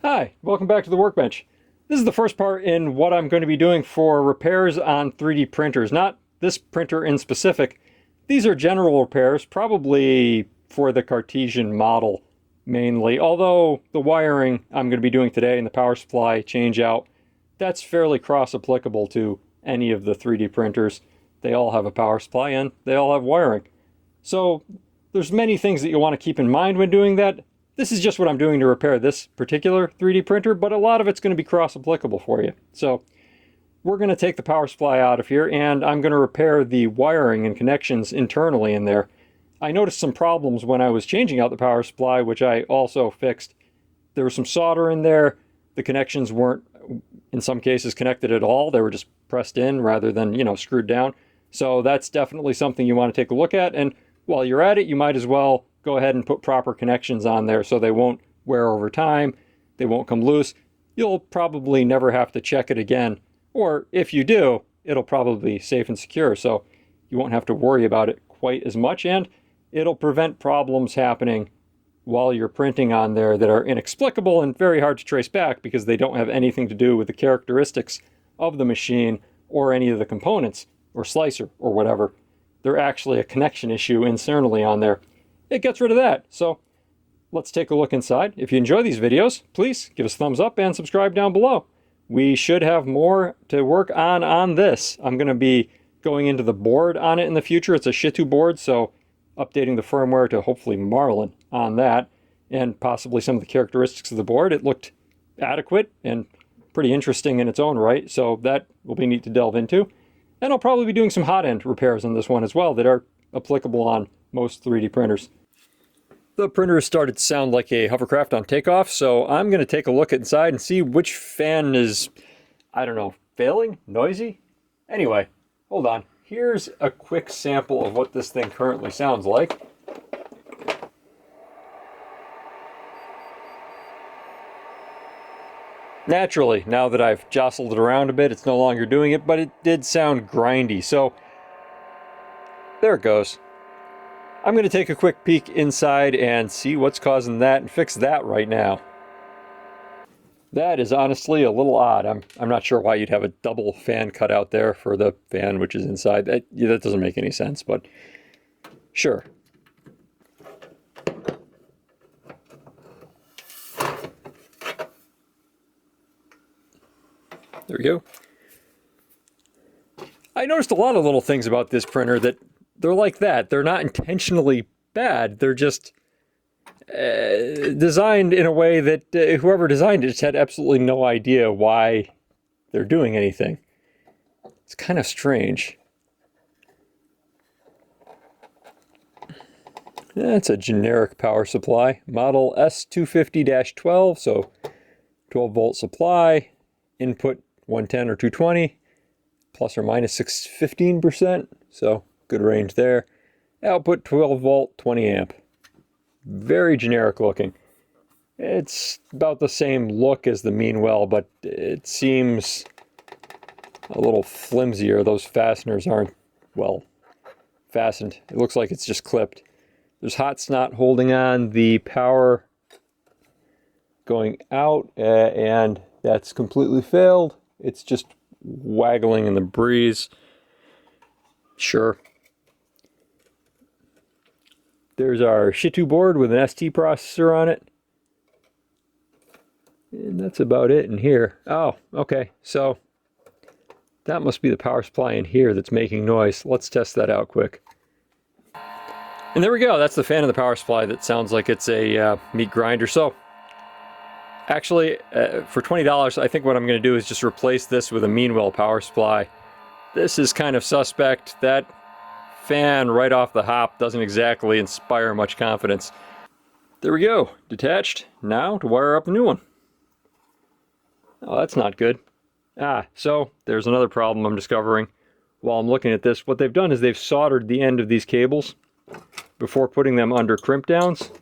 Hi, welcome back to the workbench. This is the first part in what I'm going to be doing for repairs on 3D printers. Not this printer in specific. These are general repairs, probably for the Cartesian model mainly. Although the wiring I'm going to be doing today and the power supply change out, that's fairly cross-applicable to any of the 3D printers. They all have a power supply and they all have wiring. So there's many things that you want to keep in mind when doing that. This is just what I'm doing to repair this particular 3D printer, but a lot of it's going to be cross-applicable for you. So we're going to take the power supply out of here, and I'm going to repair the wiring and connections internally in there. I noticed some problems when I was changing out the power supply, which I also fixed. There was some solder in there. The connections weren't, in some cases, connected at all. They were just pressed in rather than, screwed down. So that's definitely something you want to take a look at. And while you're at it, you might as well go ahead and put proper connections on there so they won't wear over time, they won't come loose. You'll probably never have to check it again, or if you do, it'll probably be safe and secure, so you won't have to worry about it quite as much, and it'll prevent problems happening while you're printing on there that are inexplicable and very hard to trace back because they don't have anything to do with the characteristics of the machine or any of the components or slicer or whatever. They're actually a connection issue internally on there. It gets rid of that. So let's take a look inside. If you enjoy these videos, please give us a thumbs up and subscribe down below. We should have more to work on this. I'm going to be going into the board on it in the future. It's a Shitu board, so updating the firmware to hopefully Marlin on that and possibly some of the characteristics of the board. It looked adequate and pretty interesting in its own right, so that will be neat to delve into. And I'll probably be doing some hot end repairs on this one as well that are applicable on most 3D printers. The printer started to sound like a hovercraft on takeoff, so I'm going to take a look inside and see which fan is, I don't know, failing? Noisy? Anyway, hold on. Here's a quick sample of what this thing currently sounds like. Naturally, now that I've jostled it around a bit, it's no longer doing it, but it did sound grindy, so there it goes. I'm going to take a quick peek inside and see what's causing that and fix that right now. That is honestly a little odd. I'm not sure why you'd have a double fan cut out there for the fan which is inside. That doesn't make any sense, but sure. There we go. I noticed a lot of little things about this printer that they're like that. They're not intentionally bad. They're just designed in a way that whoever designed it just had absolutely no idea why they're doing anything. It's kind of strange. That's a generic power supply. Model S250-12, so 12 volt supply. Input 110 or 220, plus or minus 15%, so good range there. Output 12 volt, 20 amp. Very generic looking. It's about the same look as the Meanwell, but it seems a little flimsier. Those fasteners aren't well fastened. It looks like it's just clipped. There's hot snot holding on the power going out, and that's completely failed. It's just waggling in the breeze. Sure. There's our Shitu board with an ST processor on it. And that's about it in here. Oh, okay. So that must be the power supply in here that's making noise. Let's test that out quick. And there we go. That's the fan of the power supply that sounds like it's a meat grinder. So actually, for $20, I think what I'm going to do is just replace this with a Meanwell power supply. This is kind of suspect. That fan right off the hop doesn't exactly inspire much confidence. There we go, detached. Now to wire up the new one. Oh, that's not good. So there's another problem I'm discovering while I'm looking at this. What they've done is they've soldered the end of these cables before putting them under crimp downs.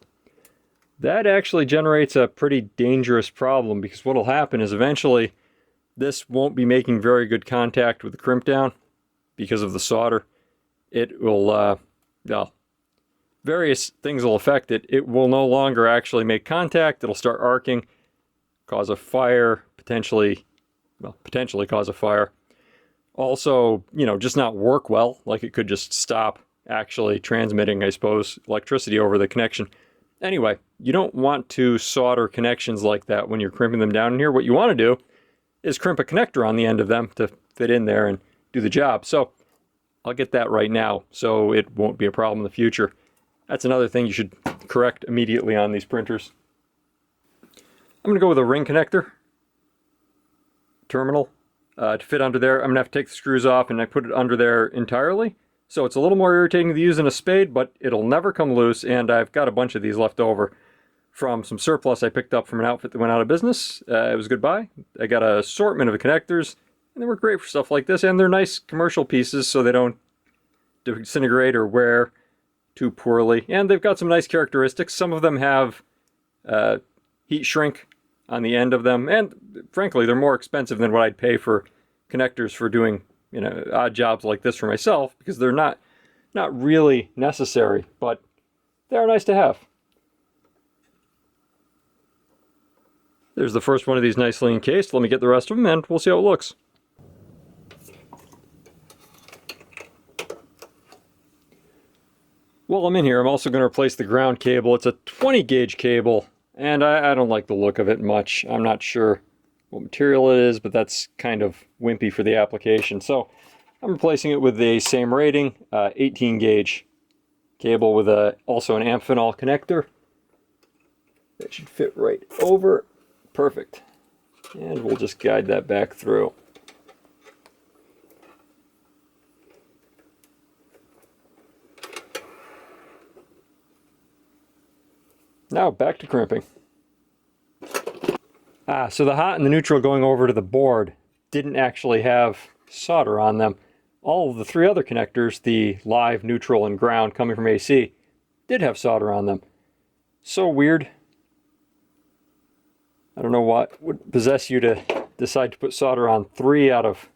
That actually generates a pretty dangerous problem because what'll happen is eventually this won't be making very good contact with the crimp down because of the solder. It will, well, various things will affect it. It will no longer actually make contact. It'll start arcing. cause a fire, potentially cause a fire. Also, you know, just not work well, like it could just stop actually transmitting, I suppose, electricity over the connection. Anyway, you don't want to solder connections like that when you're crimping them down in here. What you want to do is crimp a connector on the end of them to fit in there and do the job. So I'll get that right now so it won't be a problem in the future. That's another thing you should correct immediately on these printers. I'm going to go with a ring connector terminal to fit under there. I'm going to have to take the screws off and I put it under there entirely. So it's a little more irritating to use than a spade, but it'll never come loose, and I've got a bunch of these left over from some surplus I picked up from an outfit that went out of business. It was a good buy. I got an assortment of connectors, and they work great for stuff like this, and they're nice commercial pieces so they don't disintegrate or wear too poorly. And they've got some nice characteristics. Some of them have heat shrink on the end of them, and frankly, they're more expensive than what I'd pay for connectors for doing, you know, odd jobs like this for myself, because they're not really necessary, but they're nice to have. There's the first one of these nicely encased. Let me get the rest of them and we'll see how it looks. While I'm in here, I'm also going to replace the ground cable. It's a 20 gauge cable, and I don't like the look of it much. I'm not sure what material it is, but that's kind of wimpy for the application. So I'm replacing it with the same rating, 18 gauge cable with also an amphenol connector. That should fit right over. Perfect. And we'll just guide that back through. Now back to crimping. So the hot and the neutral going over to the board didn't actually have solder on them. All of the three other connectors, the live, neutral, and ground coming from AC, did have solder on them. So weird. I don't know what would possess you to decide to put solder on 3 out of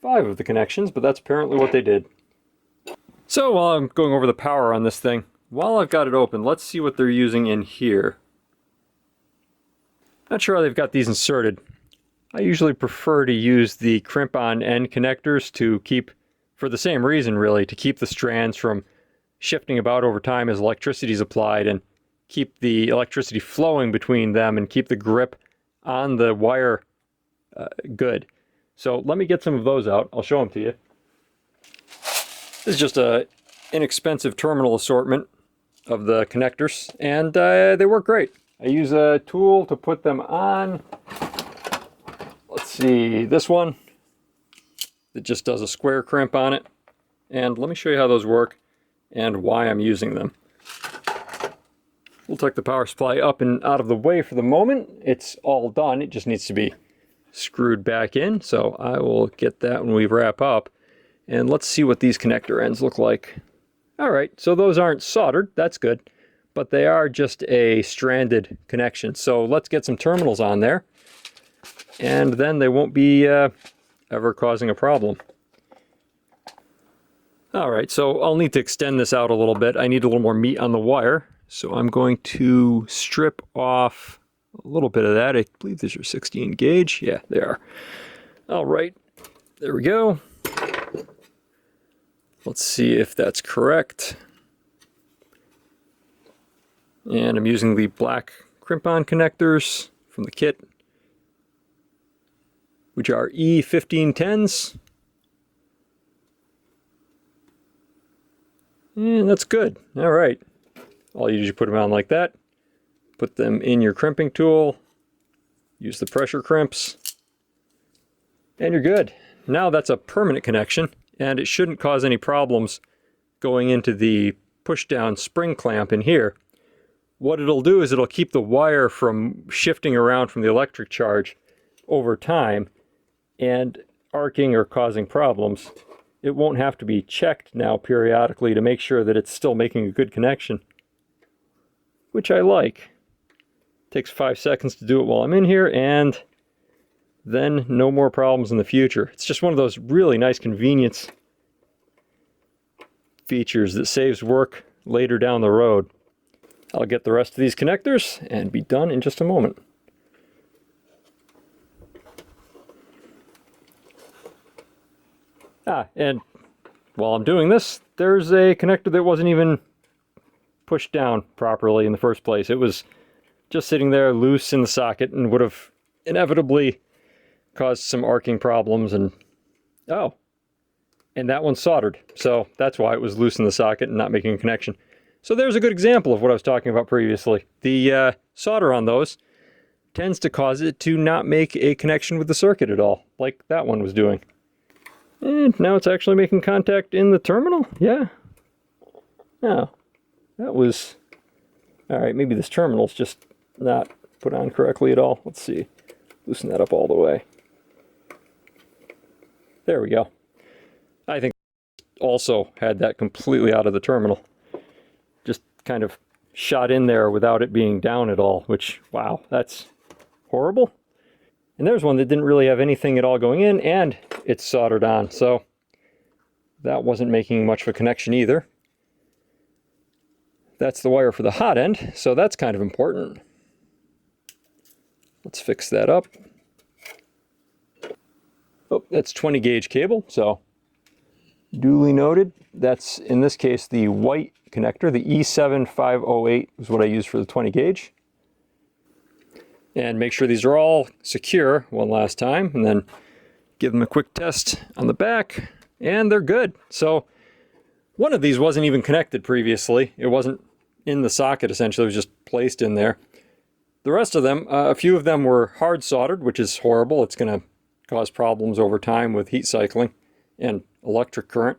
5 of the connections, but that's apparently what they did. So while I'm going over the power on this thing, while I've got it open, let's see what they're using in here. Not sure how they've got these inserted. I usually prefer to use the crimp-on end connectors to keep, for the same reason really, to keep the strands from shifting about over time as electricity is applied and keep the electricity flowing between them and keep the grip on the wire good. So let me get some of those out. I'll show them to you. This is just an inexpensive terminal assortment of the connectors, and they work great. I use a tool to put them on. Let's see, this one that just does a square crimp on it. And let me show you how those work and why I'm using them. We'll take the power supply up and out of the way for the moment. It's all done. It just needs to be screwed back in. So I will get that when we wrap up. And let's see what these connector ends look like. All right, so those aren't soldered. That's good. But they are just a stranded connection. So let's get some terminals on there. And then they won't be ever causing a problem. All right, so I'll need to extend this out a little bit. I need a little more meat on the wire. So I'm going to strip off a little bit of that. I believe these are 16 gauge. Yeah, they are. All right, there we go. Let's see if that's correct. And I'm using the black crimp-on connectors from the kit, which are E1510s. And that's good. All right. All you do is you put them on like that, put them in your crimping tool, use the pressure crimps, and you're good. Now that's a permanent connection, and it shouldn't cause any problems going into the push-down spring clamp in here. What it'll do is it'll keep the wire from shifting around from the electric charge over time and arcing or causing problems. It won't have to be checked now periodically to make sure that it's still making a good connection, which I like. Takes 5 seconds to do it while I'm in here, and then no more problems in the future. It's just one of those really nice convenience features that saves work later down the road. I'll get the rest of these connectors and be done in just a moment. And while I'm doing this, there's a connector that wasn't even pushed down properly in the first place. It was just sitting there loose in the socket and would have inevitably caused some arcing problems. And and that one's soldered, so that's why it was loose in the socket and not making a connection. So there's a good example of what I was talking about previously. The solder on those tends to cause it to not make a connection with the circuit at all, like that one was doing. And now it's actually making contact in the terminal? Yeah. Oh, that was... Alright, maybe this terminal's just not put on correctly at all. Let's see. Loosen that up all the way. There we go. I think also had that completely out of the terminal. Just kind of shot in there without it being down at all, which, wow, that's horrible. And there's one that didn't really have anything at all going in, and it's soldered on, so that wasn't making much of a connection either. That's the wire for the hot end, so that's kind of important. Let's fix that up. Oh, that's 20 gauge cable, so duly noted. That's, in this case, the white connector. The E7508 is what I use for the 20 gauge. And make sure these are all secure one last time, and then give them a quick test on the back, and they're good. So one of these wasn't even connected previously. It wasn't in the socket, essentially. It was just placed in there. The rest of them, a few of them were hard soldered, which is horrible. It's going to cause problems over time with heat cycling and electric current.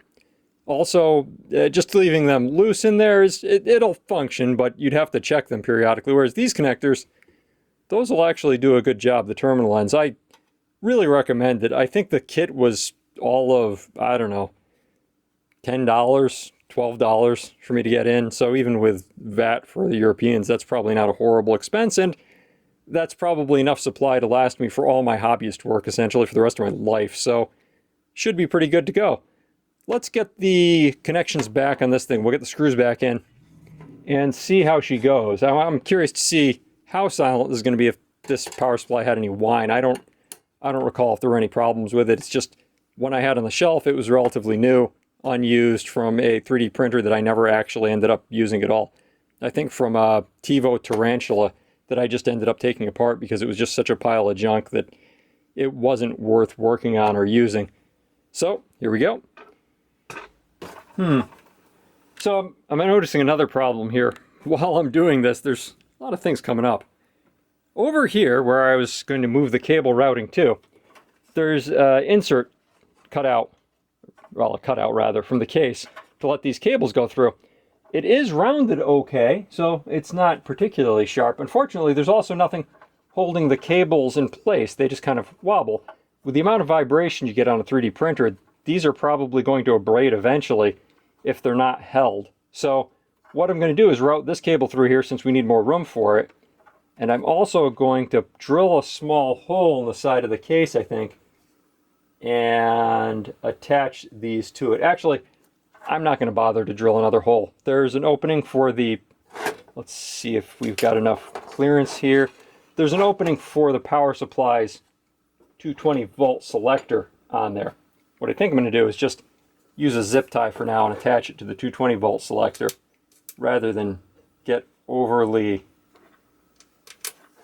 Also, just leaving them loose in there, it'll function, but you'd have to check them periodically. Whereas these connectors, those will actually do a good job. The terminal ends, I really recommend it. I think the kit was all of, I don't know, $10, $12 for me to get in. So even with VAT for the Europeans, that's probably not a horrible expense. And that's probably enough supply to last me for all my hobbyist work, essentially, for the rest of my life. So should be pretty good to go. Let's get the connections back on this thing. We'll get the screws back in and see how she goes. I'm curious to see how silent this is going to be if this power supply had any whine. I don't recall if there were any problems with it. It's just one I had on the shelf. It was relatively new, unused, from a 3D printer that I never actually ended up using at all. I think from a TiVo Tarantula that I just ended up taking apart because it was just such a pile of junk that it wasn't worth working on or using. So here we go. So I'm noticing another problem here. While I'm doing this, there's a lot of things coming up. Over here, where I was going to move the cable routing to, there's an insert cut out, well, a cutout rather, from the case to let these cables go through. It is rounded okay, so it's not particularly sharp. Unfortunately, there's also nothing holding the cables in place. They just kind of wobble. With the amount of vibration you get on a 3D printer, these are probably going to abrade eventually if they're not held. So what I'm going to do is route this cable through here since we need more room for it. And I'm also going to drill a small hole in the side of the case, I think, and attach these to it. Actually, I'm not going to bother to drill another hole. There's an opening for the, let's see if we've got enough clearance here. There's an opening for the power supply's 220 volt selector on there. What I think I'm going to do is just use a zip tie for now and attach it to the 220 volt selector rather than get overly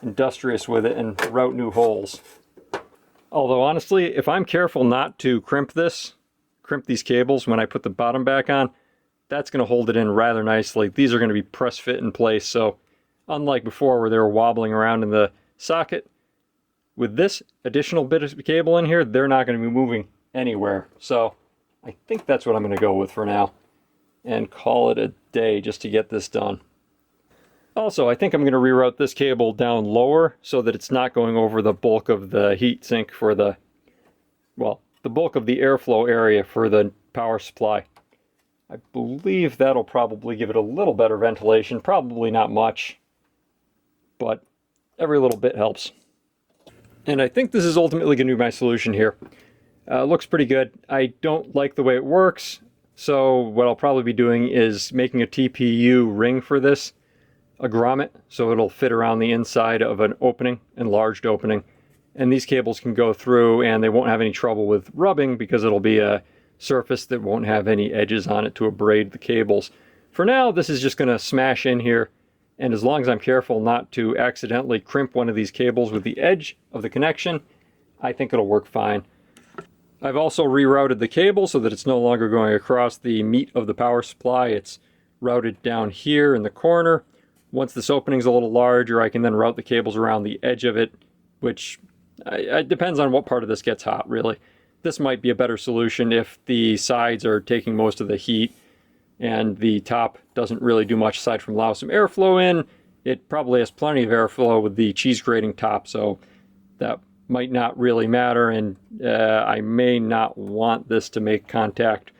industrious with it and route new holes. Although honestly, if I'm careful not to crimp these cables when I put the bottom back on, that's going to hold it in rather nicely. These are going to be press fit in place, so unlike before where they were wobbling around in the socket, with this additional bit of cable in here, they're not going to be moving anywhere. So I think that's what I'm going to go with for now and call it a day just to get this done. Also, I think I'm going to reroute this cable down lower so that it's not going over the bulk of the heat sink for the, well, the bulk of the airflow area for the power supply. I believe that'll probably give it a little better ventilation, probably not much, but every little bit helps. And I think this is ultimately going to be my solution here. Looks pretty good. I don't like the way it works, so what I'll probably be doing is making a TPU ring for this, a grommet, so it'll fit around the inside of an opening, enlarged opening, and these cables can go through and they won't have any trouble with rubbing because it'll be a surface that won't have any edges on it to abrade the cables. For now, this is just going to smash in here, and as long as I'm careful not to accidentally crimp one of these cables with the edge of the connection, I think it'll work fine. I've also rerouted the cable so that it's no longer going across the meat of the power supply. It's routed down here in the corner. Once this opening's a little larger, I can then route the cables around the edge of it, which it depends on what part of this gets hot, really. This might be a better solution if the sides are taking most of the heat and the top doesn't really do much aside from allow some airflow in. It probably has plenty of airflow with the cheese grating top, so that might not really matter, and I may not want this to make contact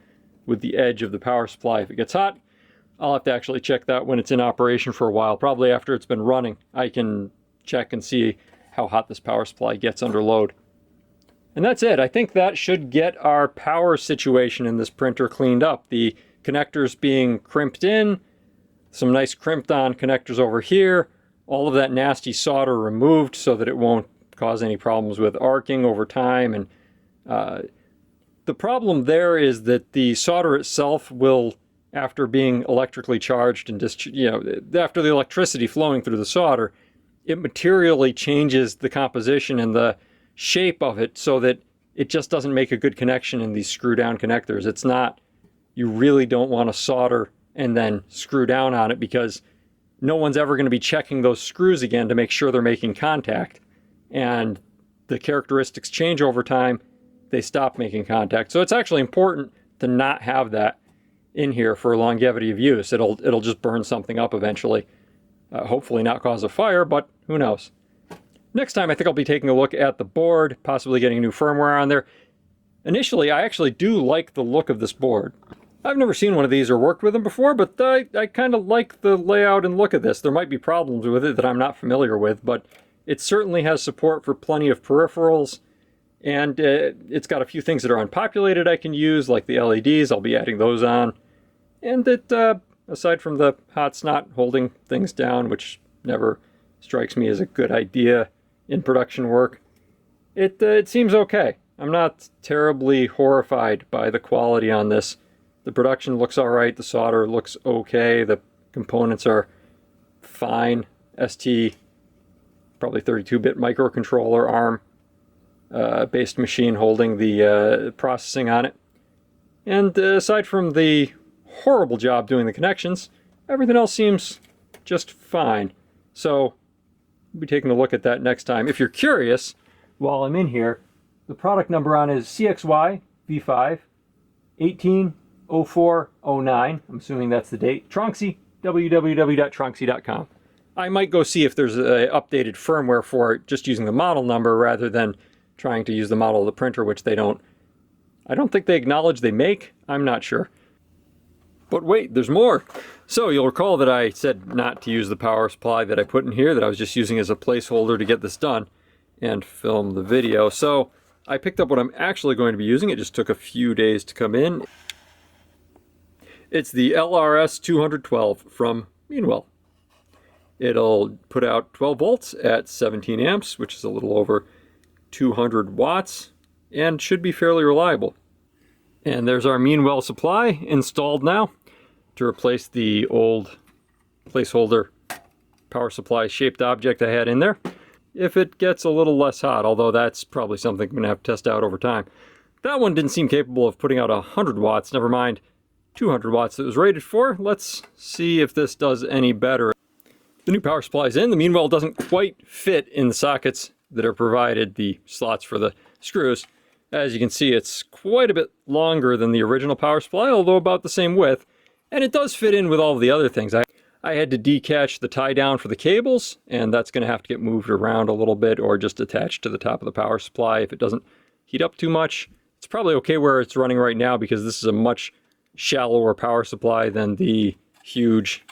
with the edge of the power supply if it gets hot. I'll have to actually check that when it's in operation for a while. Probably after it's been running, I can check and see how hot this power supply gets under load. And that's it. I think that should get our power situation in this printer cleaned up. The connectors being crimped in, some nice crimped on connectors over here, all of that nasty solder removed so that it won't cause any problems with arcing over time. And the problem there is that the solder itself will, after being electrically charged and after the electricity flowing through the solder, it materially changes the composition and the shape of it so that it just doesn't make a good connection in these screw down connectors. It's not, you really don't want to solder and then screw down on it, because no one's ever going to be checking those screws again to make sure they're making contact. And the characteristics change over time, they stop making contact. So it's actually important to not have that in here for longevity of use. It'll just burn something up eventually. Hopefully not cause a fire, but who knows. Next time I think I'll be taking a look at the board, possibly getting new firmware on there. Initially, I actually do like the look of this board. I've never seen one of these or worked with them before, but I kind of like the layout and look of this. There might be problems with it that I'm not familiar with, but it certainly has support for plenty of peripherals, and it's got a few things that are unpopulated I can use, like the LEDs. I'll be adding those on. And it, aside from the hot snot holding things down, which never strikes me as a good idea in production work, it seems okay. I'm not terribly horrified by the quality on this. The production looks alright, the solder looks okay, the components are fine. ST, probably 32-bit microcontroller ARM based machine holding the processing on it. And aside from the horrible job doing the connections, everything else seems just fine. So we'll be taking a look at that next time. If you're curious, while I'm in here, the product number on it is CXY V5 180409. I'm assuming that's the date. Tronxy, www.tronxy.com. I might go see if there's an updated firmware for it, just using the model number rather than trying to use the model of the printer, which they don't. I don't think they acknowledge they make. I'm not sure. But wait, there's more. So you'll recall that I said not to use the power supply that I put in here, that I was just using as a placeholder to get this done and film the video. So I picked up what I'm actually going to be using. It just took a few days to come in. It's the LRS 212 from Meanwell. It'll put out 12 volts at 17 amps, which is a little over 200 watts, and should be fairly reliable. And there's our Meanwell supply installed now to replace the old placeholder power supply shaped object I had in there. If it gets a little less hot, although that's probably something I'm going to have to test out over time. That one didn't seem capable of putting out 100 watts, never mind 200 watts that it was rated for. Let's see if this does any better. The new power supply is in. The Meanwell doesn't quite fit in the sockets that are provided, the slots for the screws. As you can see, it's quite a bit longer than the original power supply, although about the same width. And it does fit in with all of the other things. I had to decatch the tie down for the cables, and that's going to have to get moved around a little bit or just attached to the top of the power supply if it doesn't heat up too much. It's probably okay where it's running right now because this is a much shallower power supply than the huge,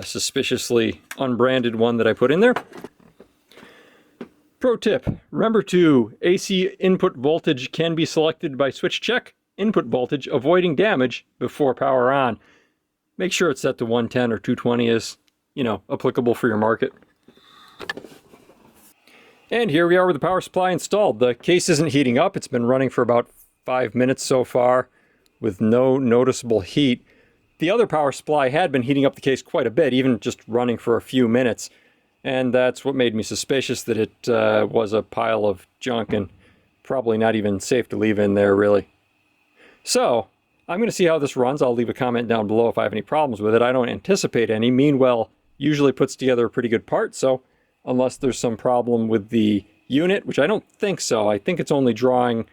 suspiciously unbranded one that I put in there. Pro tip, remember to AC input voltage can be selected by switch check, input voltage avoiding damage before power on. Make sure it's set to 110 or 220 is, applicable for your market. And here we are with the power supply installed. The case isn't heating up. It's been running for about 5 minutes so far with no noticeable heat. The other power supply had been heating up the case quite a bit, even just running for a few minutes. And that's what made me suspicious that it was a pile of junk and probably not even safe to leave in there, really. So, I'm going to see how this runs. I'll leave a comment down below if I have any problems with it. I don't anticipate any. Meanwhile, usually puts together a pretty good part, so unless there's some problem with the unit, which I don't think so. I think it's only drawing,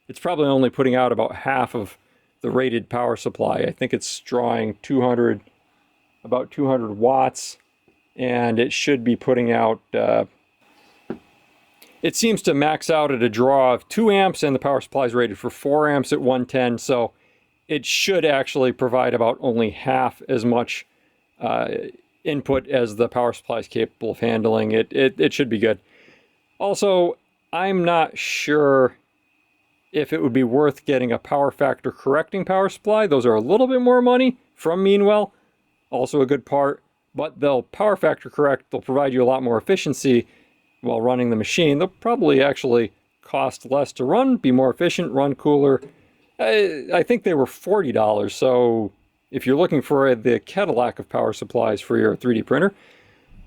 it's probably only putting out about half of the rated power supply. I think it's drawing about 200 watts, and it should be putting out, it seems to max out at a draw of 2 amps, and the power supply is rated for 4 amps at 110, so it should actually provide about only half as much input as the power supply is capable of handling. It should be good. Also, I'm not sure if it would be worth getting a power factor correcting power supply. Those are a little bit more money from Meanwell, also a good part, but they'll power factor correct, they'll provide you a lot more efficiency while running the machine. They'll probably actually cost less to run, be more efficient, run cooler. I think they were $40, so if you're looking for the Cadillac of power supplies for your 3D printer,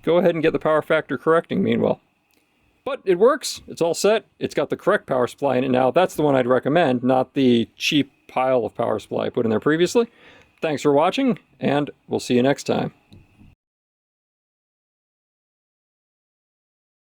go ahead and get the power factor correcting Meanwell. But it works, it's all set, it's got the correct power supply in it now. That's the one I'd recommend, not the cheap pile of power supply I put in there previously. Thanks for watching, and we'll see you next time.